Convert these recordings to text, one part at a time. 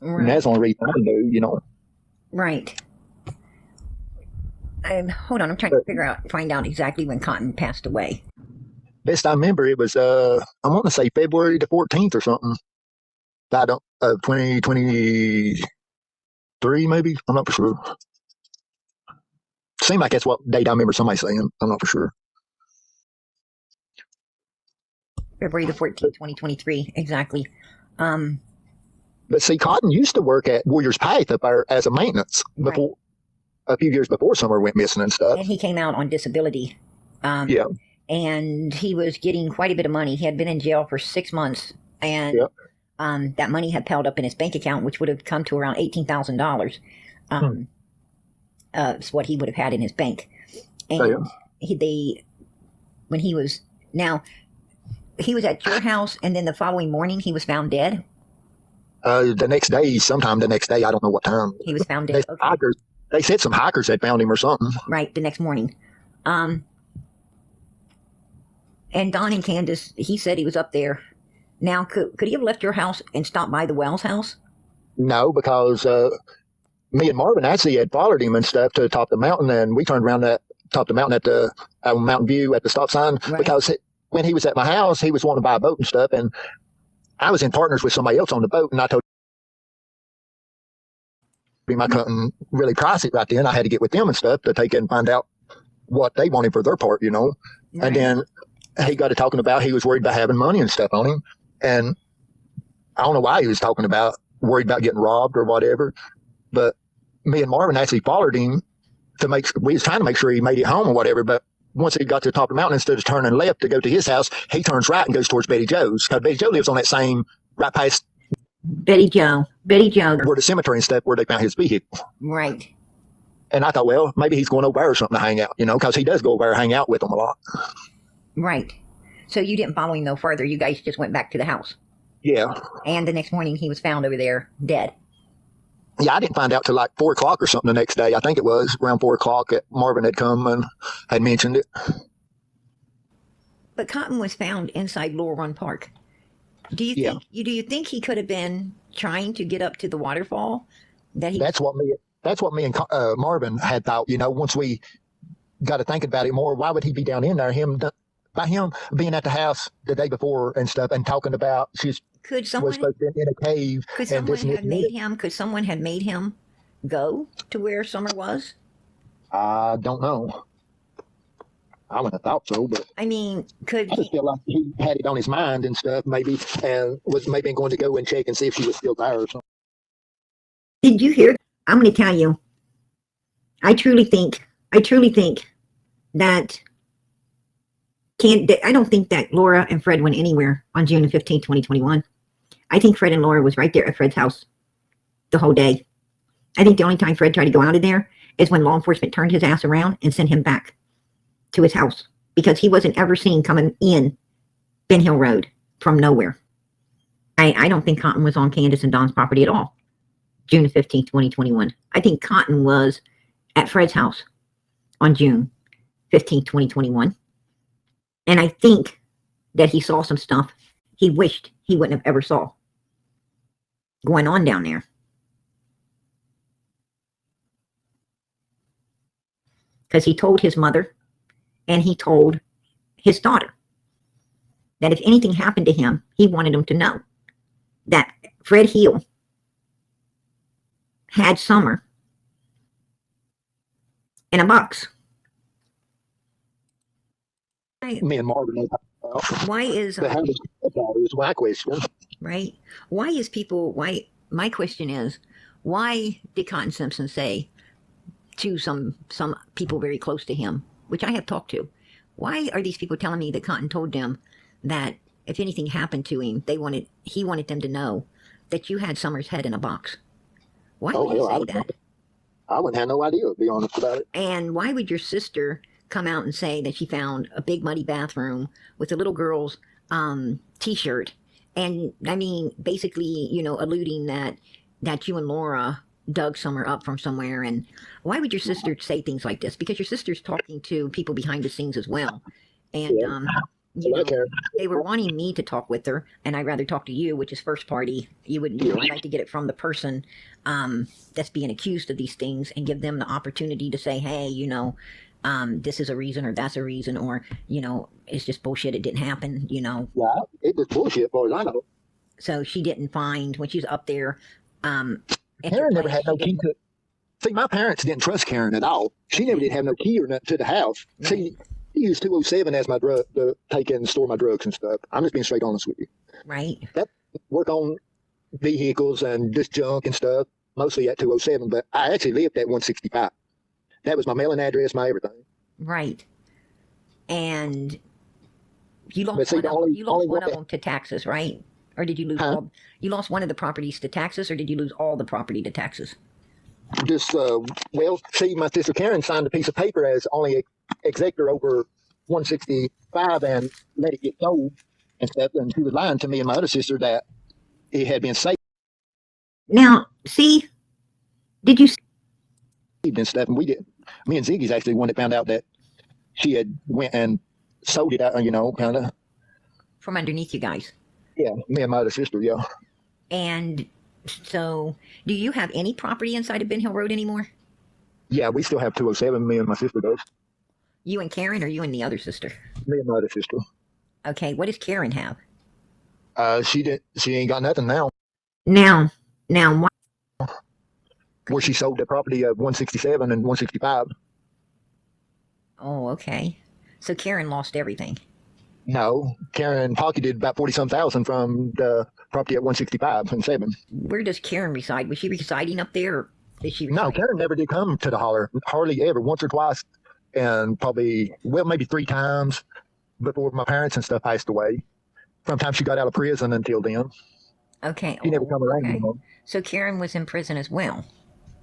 And that's Right. the only reason I knew. Right. Hold on, I'm trying to But find out exactly when Cotton passed away. best I remember, it was I want to say February the 14th or something. I don't 2023 maybe. I'm not for sure. Seemed like that's what date I remember somebody saying. I'm not for sure. February the But, 14th, 2023, exactly. Um, but see, Cotton used to work at Warriors Path up there as a maintenance right. before a few years before Summer went missing and stuff. And he came out on disability. Um, Yeah, and he was getting quite a bit of money. He had been in jail for 6 months, and yeah. that money had piled up in his bank account, which would have come to around $18,000. Hmm. Um, is what he would have had in his bank. So, yeah. And when he was now he was at your house, and then the following morning he was found dead. The next day, sometime the next day, I don't know what time. He was found They, dead. Okay, hikers, they said some hikers had found him or something. right, the next morning. Um, and Don and Candace, he said he was up there. Now, could he have left your house and stopped by the Wells house? No, because me and Marvin actually had followed him and stuff to the top of the mountain, and we turned around that top of the mountain at the Mountain View at the stop sign Right, because when he was at my house, he was wanting to buy a boat and stuff, and I was in partners with somebody else on the boat, and I told him I couldn't really price it right then. I had to get with them and stuff to take it and find out what they wanted for their part. And right, then he got to talking about he was worried about having money and stuff on him, and I don't know why he was talking about worried about getting robbed or whatever, but me and Marvin actually followed him we was trying to make sure he made it home or whatever, but once he got to the top of the mountain, instead of turning left to go to his house, he turns right and goes towards Betty Joe's. Because Betty Joe lives on that same, right past Betty Joe, where the cemetery and stuff, where they found his vehicle. right, And I thought, well, maybe he's going over there or something to hang out, because he does go over there and hang out with them a lot. right. So you didn't follow him no further. You guys just went back to the house, Yeah. and the next morning he was found over there dead. Yeah, I didn't find out till like 4 o'clock or something the next day. I think it was around 4 o'clock that Marvin had come and had mentioned it. But Cotton was found inside Laurel Run Park. Yeah. Do you think he could have been trying to get up to the waterfall? That he That's what me and Marvin had thought. Once we got to thinking about it more, why would he be down in there? By him being at the house the day before and stuff and talking about she could was someone supposed to be in a cave could and someone this and this had and made that. him could someone had made him go to where Summer was? I don't know. I wouldn't have thought so, but I mean, could I just he? feel like he had it on his mind and stuff, maybe, and was maybe going to go and check and see if she was still there or something. Did you hear? I'm going to tell you. I truly think that I don't think that Laura and Fred went anywhere on June 15th, 2021. I think Fred and Laura was right there at Fred's house the whole day. I think the only time Fred tried to go out of there is when law enforcement turned his ass around and sent him back to his house because he wasn't ever seen coming in Ben Hill Road from nowhere. I don't think Cotton was on Candace and Don's property at all. June 15th, 2021. I think Cotton was at Fred's house on June 15th, 2021. And I think that he saw some stuff he wished he wouldn't have ever saw going on down there. Because he told his mother and he told his daughter that if anything happened to him, he wanted them to know that Fred Hill had Summer in a box. Me and Marvin, Why is the house is my question. right? My question is, why did Cotton Simpson say to some people very close to him, which I have talked to, why are these people telling me that Cotton told them that if anything happened to him, he wanted them to know that you had Summer's head in a box? Why Oh would you hell, say that? I wouldn't have no idea, to be honest about it. And why would your sister come out and say that she found a big muddy bathroom with a little girl's t-shirt? And I mean, basically, alluding that you and Laura dug Summer up from somewhere. And why would your sister say things like this? Because your sister's talking to people behind the scenes as well. And Yeah. you like know, her. they were wanting me to talk with her, and I'd rather talk to you, which is first party. You would, Yeah. I'd like to get it from the person that's being accused of these things and give them the opportunity to say, hey, this is a reason or that's a reason, or, it's just bullshit. It didn't happen, Yeah, it was bullshit, as far as I know. So she didn't find when she was up there at your Karen never place. had no key to. See, my parents didn't trust Karen at all. She never did have no key or nothing to the house. Right. See, he used 207 as my drug to take and store my drugs and stuff. I'm just being straight honest with you. Right. Work on vehicles and just junk and stuff, mostly at 207. But I actually lived at 165. That was my mailing address, my everything. Right. And you But lost see, one the of only, them. You lost only one one of them to taxes, right? Or did you lose Huh? all? You lost one of the properties to taxes, or did you lose all the property to taxes? just well, see, my sister Karen signed a piece of paper as only executor over 165 and let it get sold and stuff. And she was lying to me and my other sister that it had been saved Now, see, did you? and stuff, and we didn't. Me and Ziggy's actually the one that found out that she had went and sold it out, kind of. From underneath you guys. Yeah, me and my other sister, yeah. And so, do you have any property inside of Ben Hill Road anymore? Yeah, we still have 207, me and my sister does. You and Karen, or you and the other sister? Me and my other sister. Okay, what does Karen have? She ain't got nothing now. Now, Where she sold the property of 167 and 165. oh, okay. So Karen lost everything. No, Karen pocketed about 40-some thousand from the property at 165 and 7. Where does Karen reside? Was she residing up there? Or is she No, Karen never did come to the holler, hardly ever, once or twice, and probably, well, maybe 3 times before my parents and stuff passed away. From the time she got out of prison until then, Okay. she never come around Okay. anymore. So Karen was in prison as well.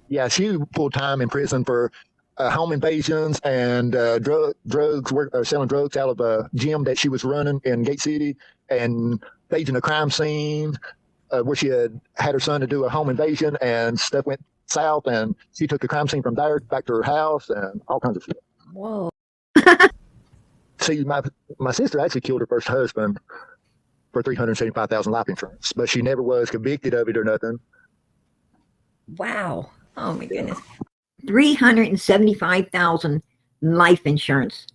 Yeah, she pulled time in prison for home invasions and drugs, selling drugs out of a gym that she was running in Gate City, and staging a crime scene where she had her son to do a home invasion, and stuff went south, and she took the crime scene from there back to her house and all kinds of shit. Whoa. See, my sister actually killed her first husband for $375,000 life insurance, but she never was convicted of it or nothing. Wow. Oh my goodness. 375,000 life insurance.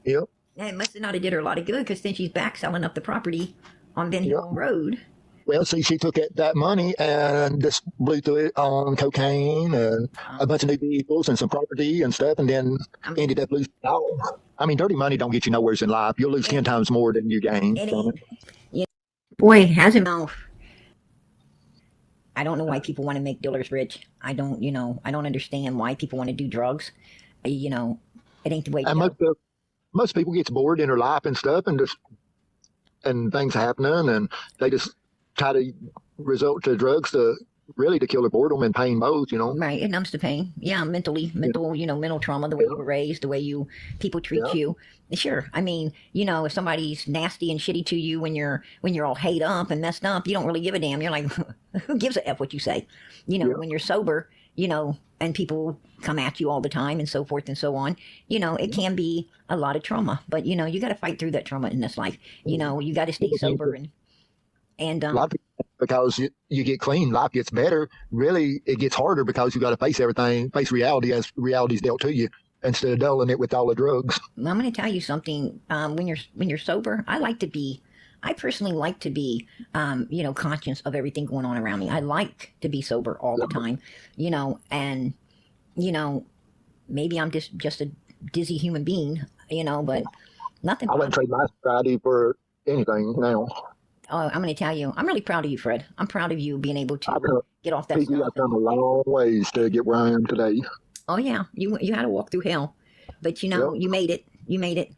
Yep. It must have not have did her a lot of good, because then she's back selling up the property on Ben Hill Road. Well, see, she took that money and just blew through it on cocaine and a bunch of new vehicles and some property and stuff, and then ended up losing it all. I mean, dirty money don't get you nowhere in life. You'll lose 10 times more than you gain from it. Boy, hasn't. I don't know why people want to make dealers rich. I don't understand why people want to do drugs. It ain't the way to And go. most people gets bored in their life and stuff, and things happening, and they just try to resort to drugs to kill their boredom and pain both, Right, it numbs the pain. Yeah, mental trauma, the way you were raised, the way people treat you. Sure, I mean, if somebody's nasty and shitty to you when you're all hate up and messed up, you don't really give a damn. You're like, who gives a f what you say? When you're sober, and people come at you all the time and so forth and so on, it can be a lot of trauma. But you got to fight through that trauma in this life. You got to stay sober and a lot of people, because you get clean, life gets better. Really, it gets harder because you got to face everything, face reality as reality's dealt to you, instead of dulling it with all the drugs. I'm going to tell you something. When you're sober, I personally like to be, conscious of everything going on around me. I like to be sober all the time, and, maybe I'm just a dizzy human being, but nothing. I wouldn't trade my sobriety for anything now. I'm going to tell you, I'm really proud of you, Fred. I'm proud of you being able to get off that stuff. I've come a long ways to get where I am today. Oh yeah, you had to walk through hell, but you made it. You made it,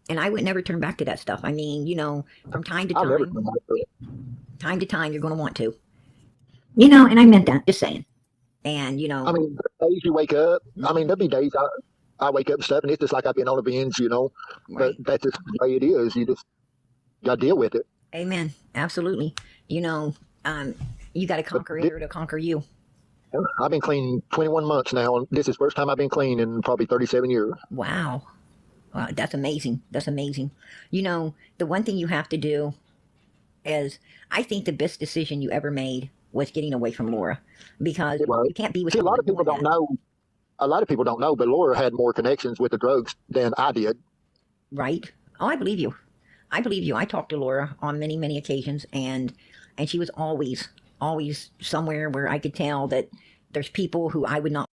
and I would never turn back to that stuff. I mean, from time to time, you're going to want to. And I meant that. Just saying. And I mean, days you wake up. I mean, there'll be days I wake up and stuff, and it's just like I've been on a binge, Right. But that's just the way it is. You just got to deal with it. Amen. Absolutely. You got to conquer it or to conquer you. I've been clean 21 months now, and this is the first time I've been clean in probably 37 years. Wow. Wow, that's amazing. That's amazing. You know, the one thing you have to do is, I think the best decision you ever made was getting away from Laura, because It was. you can't be with See, a lot someone of people doing don't that. know. A lot of people don't know, but Laura had more connections with the drugs than I did. Right? Oh, I believe you. I believe you. I talked to Laura on many, many occasions, and she was always, always somewhere where I could tell that there's people who I would not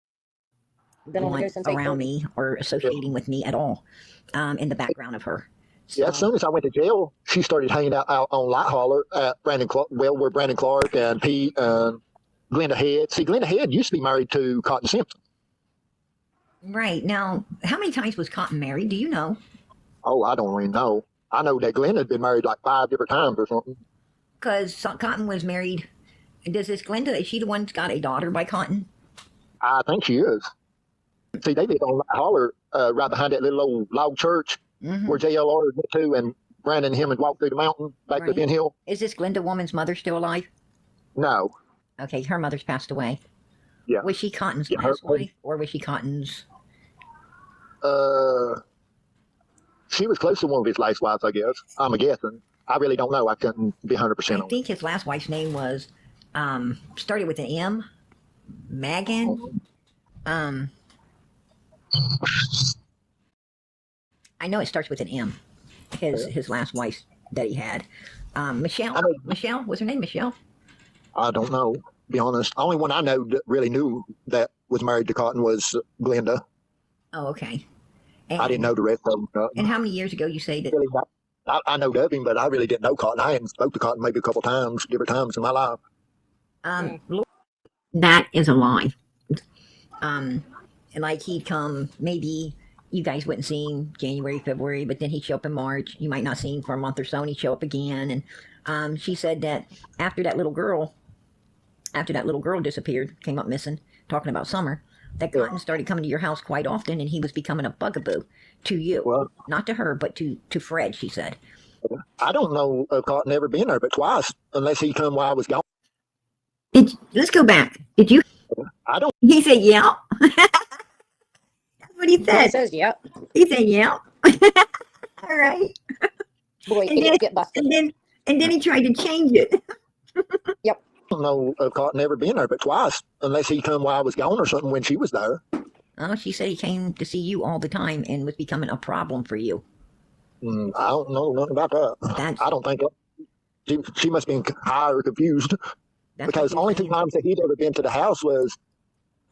Been on the want go since around 8:30. me or associating with me at all, in the background of her. Yeah, as So, soon as I went to jail, she started hanging out on Light Holler at Brandon Clark, well, where Brandon Clark and Pete and Glenda Head. See, Glenda Head used to be married to Cotton Simpson. right now, how many times was Cotton married? Do you know? Oh, I don't really know. I know that Glenda had been married like 5 different times or something. Because Cotton was married. Does this Glenda? Is she the one that's got a daughter by Cotton? I think she is. See, they lived on Light Holler, right behind that little old log church Mm-hmm. where JLR went to, and Brandon and him had walked through the mountain back to Right. Ben Hill. Is this Glenda woman's mother still alive? No. Okay, her mother's passed away. Yeah. Was she Cotton's Yeah, last wife, or was she Cotton's? She was close to one of his last wives, I guess. I'm a guessing. I really don't know. I couldn't be 100% I on it. think his last wife's name was, started with an M. Megan. I know it starts with an M. His last wife that he had. Michelle. I know. Michelle, was her name Michelle? I don't know, to be honest. Only one I know that really knew that was married to Cotton was Glenda. Oh, okay. And, I didn't know the rest of them. And how many years ago you say that? Really not. I know of him, but I really didn't know Cotton. I hadn't spoke to Cotton maybe a couple times, different times in my life. That is a lie. And like he'd come, maybe you guys wouldn't see him January, February, but then he'd show up in March. You might not see him for a month or so, and he'd show up again. And she said that after that little girl disappeared, came up missing, talking about Summer, that Cotton started coming to your house quite often, and he was becoming a bugaboo to you. Well, Not to her, but to Fred, she said. I don't know of Cotton ever been there but twice, unless he come while I was gone. Let's go back. Did you? I don't. He said, yeah. That's what he He said. says, yep. He said, yeah. All right. Boy, And he then- didn't get busted. And then he tried to change it. I don't know of Cotton ever been there but twice, unless he come while I was gone or something when she was there. Oh, she said he came to see you all the time and was becoming a problem for you. I don't know nothing about that. That's, I don't think she must have been high or confused, that's because what only you're two times that he'd ever been to the house was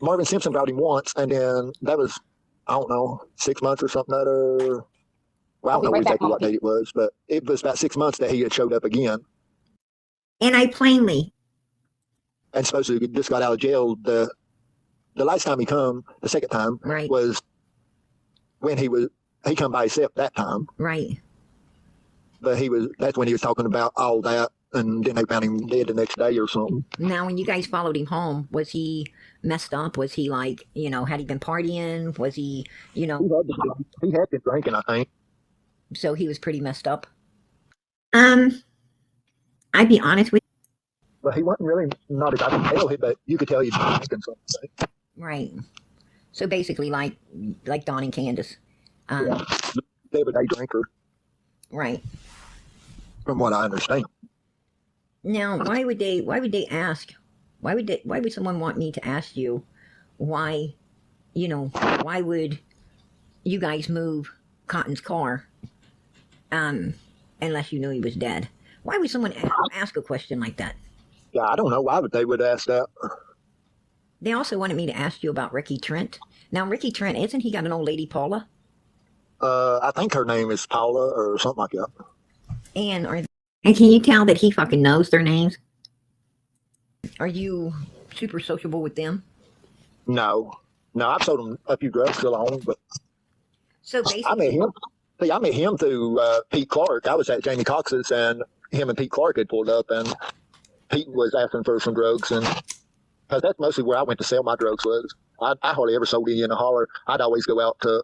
Marvin Simpson brought him once, and then that was, I don't know, 6 months or something other. Well, I I'll be don't know right back, exactly what Mom. date it was, but it was about 6 months that he had showed up again. And I plainly, And supposedly just got out of jail. The last time he come, the second time, right, was when he come by himself that time. right. But that's when he was talking about all that, and then they found him dead the next day or something. Now, when you guys followed him home, was he messed up? Was he like, had he been partying? Was he, He had been drinking, I think. so he was pretty messed up? I'd be honest with But he wasn't really, not as I could tell him, but you could tell he was drinking something. you. Right. So basically like Don and Candace. Yeah. Everyday drinker, Right. from what I understand. Now, why would they ask? Why would someone want me to ask you why, why would you guys move Cotton's car unless you knew he was dead? Why would someone ask a question like that? Yeah, I don't know why they would ask that. They also wanted me to ask you about Ricky Trent. Now, Ricky Trent, isn't he got an old lady, Paula? I think her name is Paula or something like that. And can you tell that he fucking knows their names? Are you super sociable with them? No, I've sold him a few drugs along, but So I met basically, him. See, I met him through Pete Clark. I was at Jamie Cox's, and him and Pete Clark had pulled up, and Pete was asking for some drugs, and because that's mostly where I went to sell my drugs was. I hardly ever sold any in a holler. I'd always go out to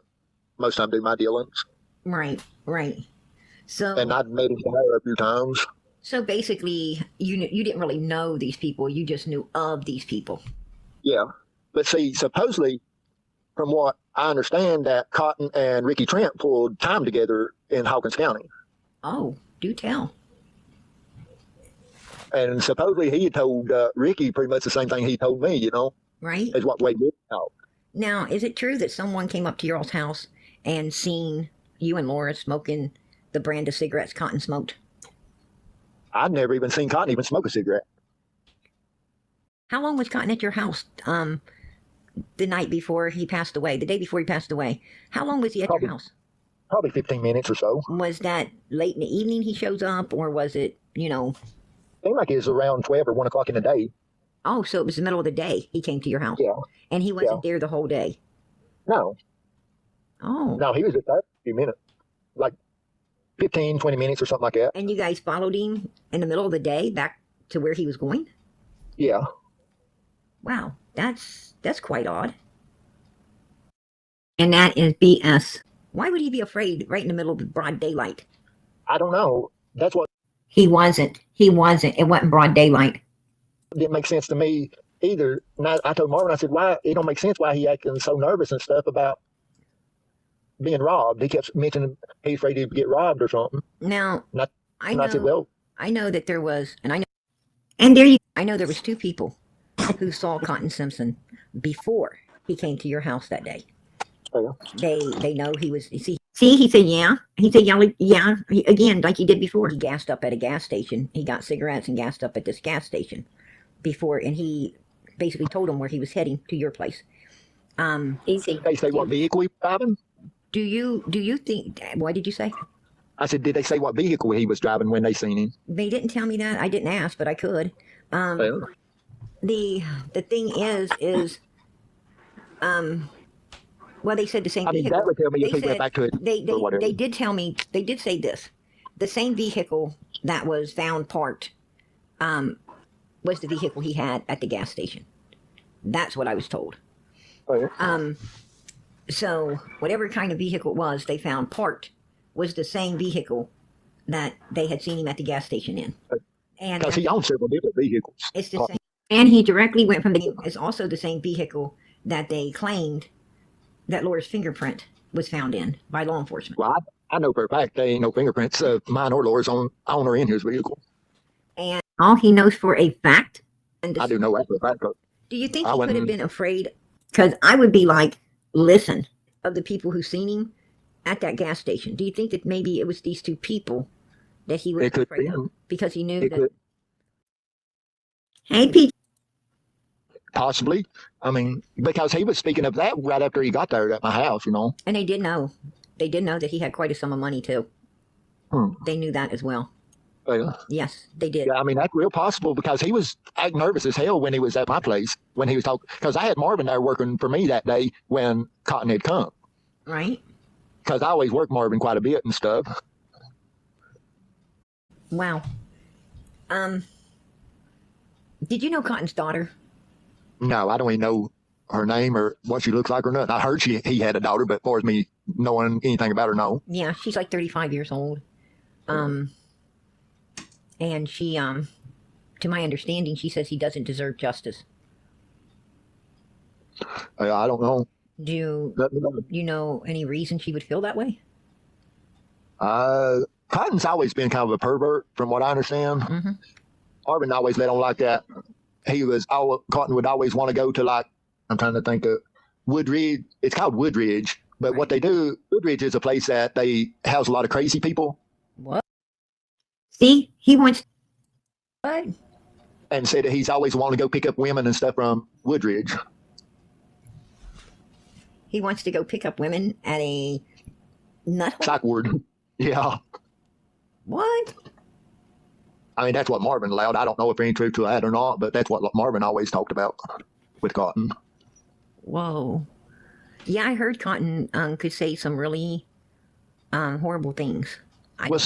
most time do my dealings, right. So and I'd met him there a few times. So basically, you didn't really know these people. You just knew of these people. Yeah, but see, supposedly from what I understand, that Cotton and Ricky Trent pulled time together in Hawkins County. Oh, do tell. And supposedly he had told Ricky pretty much the same thing he told me, Right? is what Wade did out. Now, is it true that someone came up to your all's house and seen you and Laura smoking the brand of cigarettes Cotton smoked? I'd never even seen Cotton even smoke a cigarette. How long was Cotton at your house the night before he passed away, the day before he passed away? How long was he at Probably- your house? Probably 15 minutes or so. Was that late in the evening he shows up, or was it, Seemed like it was around 12 or 1 o'clock in the day. oh, so it was the middle of the day he came to your house? Yeah. And he wasn't there the whole day? No, Oh. no, he was at that few minutes, like 15, 20 minutes or something like that. And you guys followed him in the middle of the day back to where he was going? Yeah. Wow, that's quite odd. And that is BS. Why would he be afraid right in the middle of the broad daylight? I don't know. That's what He wasn't. It wasn't broad daylight. didn't make sense to me either. And I told Marvin, I said, why, it don't make sense why he acting so nervous and stuff about being robbed. He kept mentioning he's afraid he'd get robbed or something. Now, Not- I And I said, know, well, I know that there was, I know there was two people who saw Cotton Simpson before he came to your house that day. yeah. They know he was. See, he said yeah. He said yeah. Again, like he did before. He gassed up at a gas station. He got cigarettes and gassed up at this gas station before, and he basically told him where he was heading to your place. Easy. They say what vehicle he was driving? Do you think? What did you say? I said, did they say what vehicle he was driving when they seen him? They didn't tell me that. I didn't ask, but I could. Well, The thing is, well, they said the same I mean, vehicle. that would tell me if They he went said- back to it They or whatever. they did tell me. They did say this. The same vehicle that was found parked, was the vehicle he had at the gas station. That's what I was told. Well, So whatever kind of vehicle it was, they found parked was the same vehicle that they had seen him at the gas station in. And because he owns several different vehicles. it's the same. And he directly went from the. It's also the same vehicle that they claimed that Laura's fingerprint was found in by law enforcement. Well, I know for a fact there ain't no fingerprints of mine or Laura's on or in his vehicle. And all he knows for a fact. And I do know that for a fact. Do you think I he could have wouldn't- been afraid? Because I would be like, listen, of the people who seen him at that gas station. Do you think that maybe it was these two people that he was It could afraid be. of because he knew It that? could Hey, Pete. possibly. I mean, because he was speaking of that right after he got there at my house, And they did know. They did know that he had quite a sum of money too. Hmm. They knew that as well. Well, Yes, they did. yeah, I mean, that's real possible because he was acting nervous as hell when he was at my place, when he was talking. Because I had Marvin there working for me that day when Cotton had come. Right? Because I always work Marvin quite a bit and stuff. Wow. Did you know Cotton's daughter? No, I don't even know her name or what she looks like or nothing. I heard he had a daughter, but as far as me knowing anything about her, no. Yeah, she's like 35 years old. And she, to my understanding, she says he doesn't deserve justice. I don't know. Do you know any reason she would feel that way? Cotton's always been kind of a pervert, from what I understand. Mm-hmm. Marvin always let on like that. Cotton would always want to go to, like, I'm trying to think of Woodridge. It's called Woodridge, but what they do, Woodridge is a place that they house a lot of crazy people. What? See, he wants. What? And said that he's always wanted to go pick up women and stuff from Woodridge. He wants to go pick up women at a nut hole? Psych ward. Yeah. What? I mean, that's what Marvin allowed. I don't know if there's any truth to that or not, but that's what Marvin always talked about with Cotton. Whoa. Yeah, I heard Cotton could say some really horrible things. Well,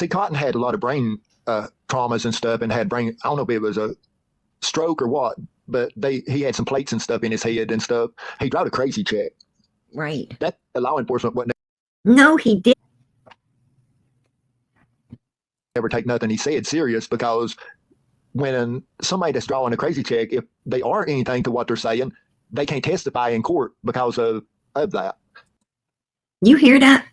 Cotton had a lot of brain traumas and stuff, and had brain. I don't know if it was a stroke or what, but he had some plates and stuff in his head and stuff. He drove a crazy check. Right. That the law enforcement wouldn't No, he did. ever take nothing he said serious, because when somebody that's drawing a crazy check, if they are anything to what they're saying, they can't testify in court because of that. You hear that?